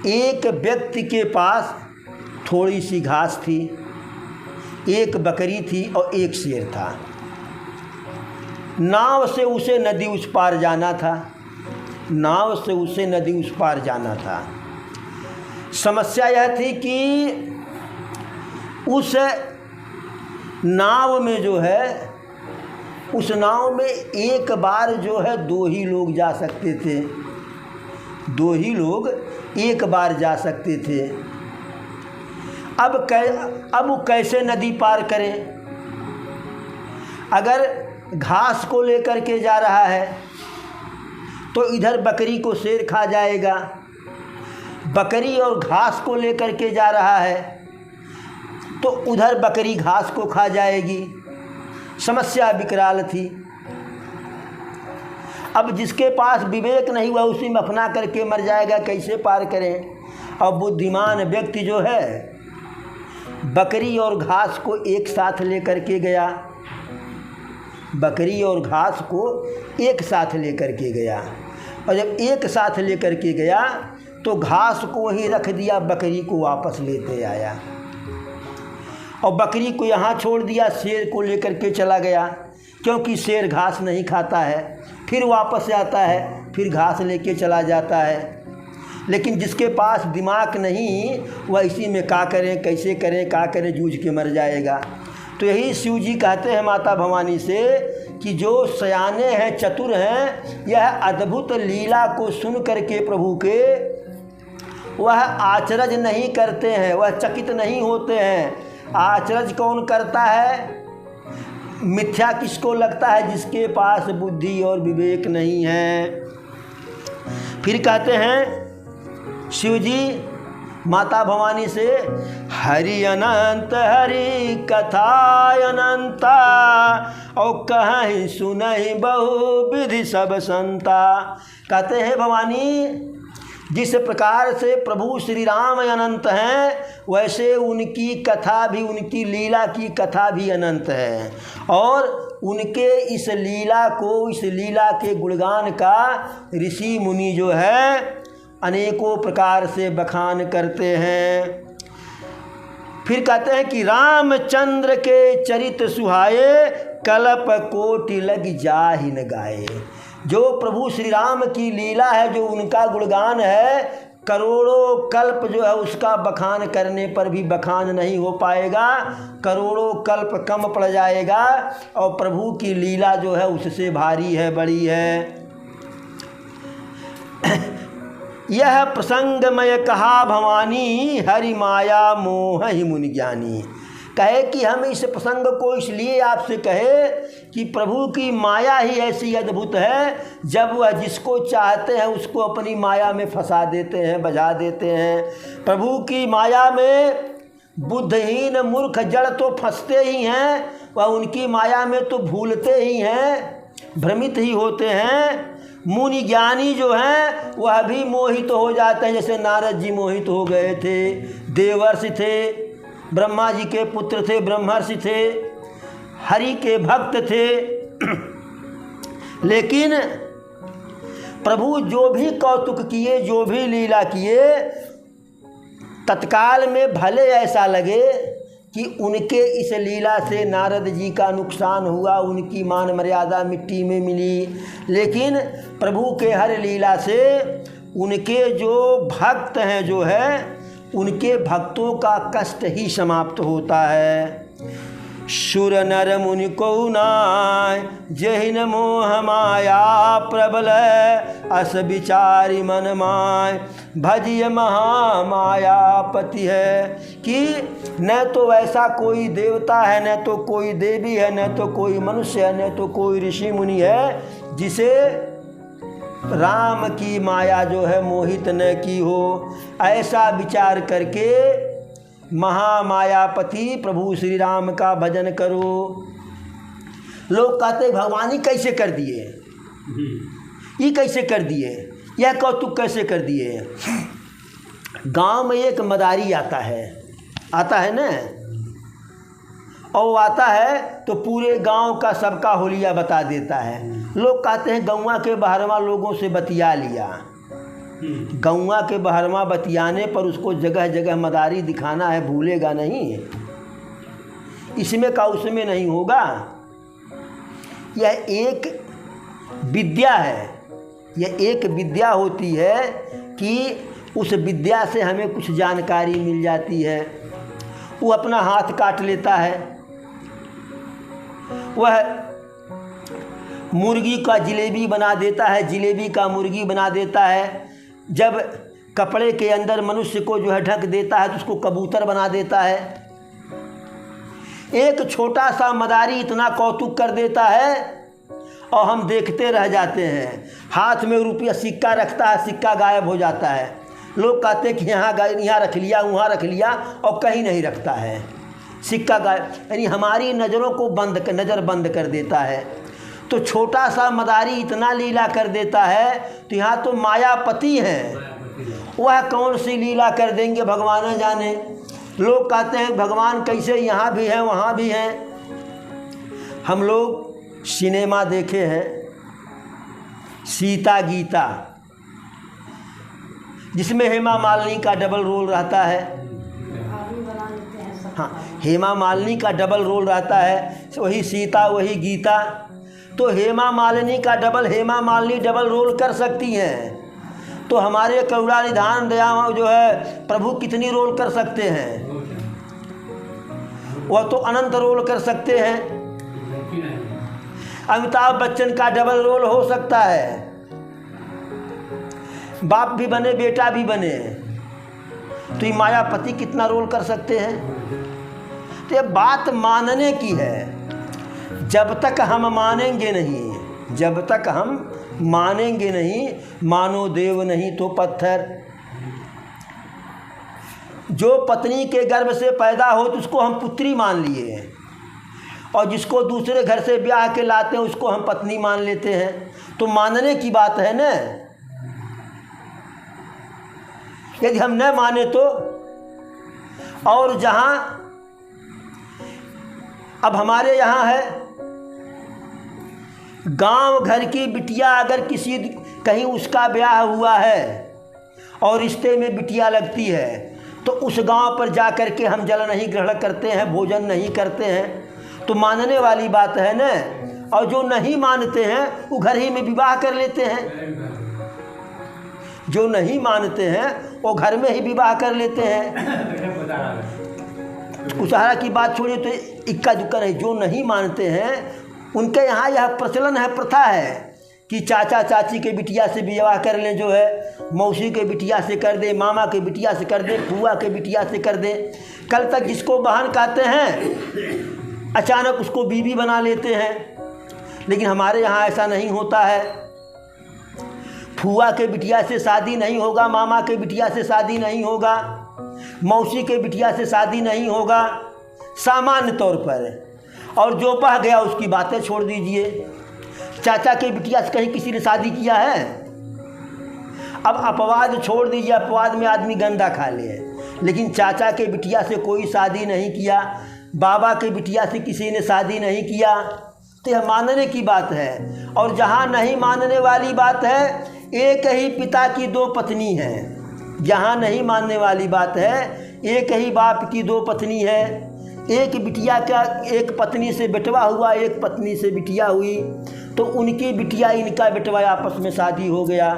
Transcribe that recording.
एक व्यक्ति के पास थोड़ी सी घास थी, एक बकरी थी और एक शेर था। नाव से उसे नदी उस पार जाना था, नाव से उसे नदी उस पार जाना था। समस्या यह थी कि उस नाव में जो है, उस नाव में एक बार जो है 2 ही लोग जा सकते थे, 2 ही लोग एक बार जा सकते थे। अब वो कैसे नदी पार करें? अगर घास को लेकर के जा रहा है तो इधर बकरी को शेर खा जाएगा, बकरी और घास को लेकर के जा रहा है तो उधर बकरी घास को खा जाएगी। समस्या विकराल थी। अब जिसके पास विवेक नहीं हुआ उसी में अपना करके मर जाएगा, कैसे पार करें? और बुद्धिमान व्यक्ति जो है बकरी और घास को एक साथ लेकर के गया, बकरी और घास को एक साथ लेकर के गया। और जब एक साथ लेकर के गया तो घास को वहीं रख दिया, बकरी को वापस लेते आया और बकरी को यहाँ छोड़ दिया, शेर को लेकर के चला गया, क्योंकि शेर घास नहीं खाता है। फिर वापस आता है, फिर घास लेके चला जाता है। लेकिन जिसके पास दिमाग नहीं वह इसी में क्या करें, कैसे करें, क्या करें, जूझ के मर जाएगा। तो यही शिव जी कहते हैं माता भवानी से कि जो सयाने हैं, चतुर हैं, यह अद्भुत लीला को सुन करके प्रभु के वह आचरज नहीं करते हैं, वह चकित नहीं होते हैं। आचरज कौन करता है? मिथ्या किसको लगता है? जिसके पास बुद्धि और विवेक नहीं है। फिर कहते हैं शिव जी माता भवानी से, हरि अनंत हरि कथा अनंता, और कहीं सुनहि बहु विधि सब संता। कहते हैं भवानी जिस प्रकार से प्रभु श्री राम अनंत हैं, वैसे उनकी कथा भी, उनकी लीला की कथा भी अनंत है। और उनके इस लीला को, इस लीला के गुणगान का ऋषि मुनि जो है अनेकों प्रकार से बखान करते हैं। फिर कहते हैं कि रामचंद्र के चरित सुहाए, कल्प कोटि लग जाहि न गाए। जो प्रभु श्री राम की लीला है, जो उनका गुणगान है, करोड़ों कल्प जो है उसका बखान करने पर भी बखान नहीं हो पाएगा, करोड़ों कल्प कम पड़ जाएगा। और प्रभु की लीला जो है उससे भारी है, बड़ी है। यह प्रसंगमय कहा भवानी, हरि माया मोह ही मुनि ज्ञानी। कहे कि हम इस प्रसंग को इसलिए आपसे कहे कि प्रभु की माया ही ऐसी अद्भुत है, जब वह जिसको चाहते हैं उसको अपनी माया में फंसा देते हैं, बजा देते हैं। प्रभु की माया में बुद्धहीन मूर्ख जड़ तो फंसते ही हैं, वह उनकी माया में तो भूलते ही हैं, भ्रमित ही होते हैं। मुनि ज्ञानी जो हैं वह भी मोहित हो जाते हैं, जैसे नारद जी मोहित हो गए थे। देवर्षि थे, ब्रह्मा जी के पुत्र थे, ब्रह्मर्षि थे, हरि के भक्त थे। लेकिन प्रभु जो भी कौतुक किए, जो भी लीला किए, तत्काल में भले ऐसा लगे कि उनके इस लीला से नारद जी का नुकसान हुआ, उनकी मान मर्यादा मिट्टी में मिली, लेकिन प्रभु के हर लीला से उनके जो भक्त हैं जो है, उनके भक्तों का कष्ट ही समाप्त होता है। शुर नर मुनि को नाय, जहिन मोह माया प्रबल, अस विचारी मन माय, भजिय महामायापति है। कि न तो ऐसा कोई देवता है, न तो कोई देवी है, न तो कोई मनुष्य है, न तो कोई ऋषि मुनि है जिसे राम की माया जो है मोहित न की हो। ऐसा विचार करके महामायापति प्रभु श्री राम का भजन करो। लोग कहते भगवान ही कैसे कर दिए, ये कैसे कर दिए, यह कौतुक कैसे कर दिए। गांव में एक मदारी आता है ना, और आता है तो पूरे गांव का सबका होलिया बता देता है। लोग कहते हैं गौवा के बाहरवा लोगों से बतिया लिया, गौवा के बहरवा बतियाने पर उसको जगह जगह मदारी दिखाना है, भूलेगा नहीं। इसमें का उसमें नहीं होगा। यह एक विद्या है, यह एक विद्या होती है कि उस विद्या से हमें कुछ जानकारी मिल जाती है। वो अपना हाथ काट लेता है, वह मुर्गी का जिलेबी बना देता है, जिलेबी का मुर्गी बना देता है। जब कपड़े के अंदर मनुष्य को जो है ढक देता है तो उसको कबूतर बना देता है। एक छोटा सा मदारी इतना कौतुक कर देता है और हम देखते रह जाते हैं। हाथ में रुपया सिक्का रखता है, सिक्का गायब हो जाता है। लोग कहते हैं कि यहाँ रख लिया, वहाँ रख लिया, और कहीं नहीं रखता है, सिक्का गायब। यानी हमारी नज़रों को नज़र बंद कर देता है। तो छोटा सा मदारी इतना लीला कर देता है, तो यहाँ तो मायापति हैं, वह कौन सी लीला कर देंगे भगवान जाने। लोग कहते हैं भगवान कैसे यहाँ भी हैं वहाँ भी हैं। हम लोग सिनेमा देखे हैं सीता गीता, जिसमें हेमा मालिनी का डबल रोल रहता है। हाँ, हेमा मालिनी का डबल रोल रहता है, वही सीता वही गीता। तो हेमा मालिनी का double, Hema Malini double role कर सकती हैं, तो हमारे करुणा निधान दया जो है प्रभु कितनी रोल कर सकते हैं। वह तो अनंत रोल कर सकते हैं। अमिताभ बच्चन का डबल रोल हो सकता है, बाप भी बने बेटा भी बने। तो ये मायापति कितना रोल कर सकते हैं। तो ये बात मानने की है। जब तक हम मानेंगे नहीं, जब तक हम मानेंगे नहीं, मानो देव नहीं तो पत्थर। जो पत्नी के गर्भ से पैदा हो तो उसको हम पुत्री मान लिए, और जिसको दूसरे घर से ब्याह के लाते हैं उसको हम पत्नी मान लेते हैं। तो मानने की बात है ना। यदि हम न माने तो, और जहाँ अब हमारे यहाँ है गांव घर की बिटिया, अगर किसी कहीं उसका ब्याह हुआ है और रिश्ते में बिटिया लगती है, तो उस गांव पर जा कर के हम जल नहीं ग्रहण करते हैं, भोजन नहीं करते हैं। तो मानने वाली बात है न। और जो नहीं मानते हैं वो घर ही में विवाह कर लेते हैं। जो नहीं मानते हैं वो घर में ही विवाह कर लेते हैं। उसारा की बात छोड़िए तो इक्का दुक्का नहीं। जो नहीं मानते हैं उनके यहाँ यह प्रचलन है, प्रथा है कि चाचा चाची के बिटिया से विवाह कर लें, जो है मौसी के बिटिया से कर दे, मामा के बिटिया से कर दे, फूआ के बिटिया से कर दे। कल तक जिसको बहन कहते हैं अचानक उसको बीवी बना लेते हैं। लेकिन हमारे यहाँ ऐसा नहीं होता है। फूआ के बिटिया से शादी नहीं होगा, मामा के बिटिया से शादी नहीं होगा, मौसी के बिटिया से शादी नहीं होगा, सामान्य तौर पर। और जो बह गया उसकी बातें छोड़ दीजिए। चाचा के बिटिया से कहीं किसी ने शादी किया है? अब अपवाद छोड़ दीजिए, अपवाद में आदमी गंदा खा ले। लेकिन चाचा के बिटिया से कोई शादी नहीं किया, बाबा के बिटिया से किसी ने शादी नहीं किया। तो यह मानने की बात है। और जहाँ नहीं मानने वाली बात है, एक ही पिता की दो पत्नी हैं। जहाँ नहीं मानने वाली बात है, एक ही बाप की दो पत्नी है। एक बिटिया का एक पत्नी से बेटवा हुआ, एक पत्नी से बिटिया हुई, तो उनकी बिटिया इनका बेटवा आपस में शादी हो गया।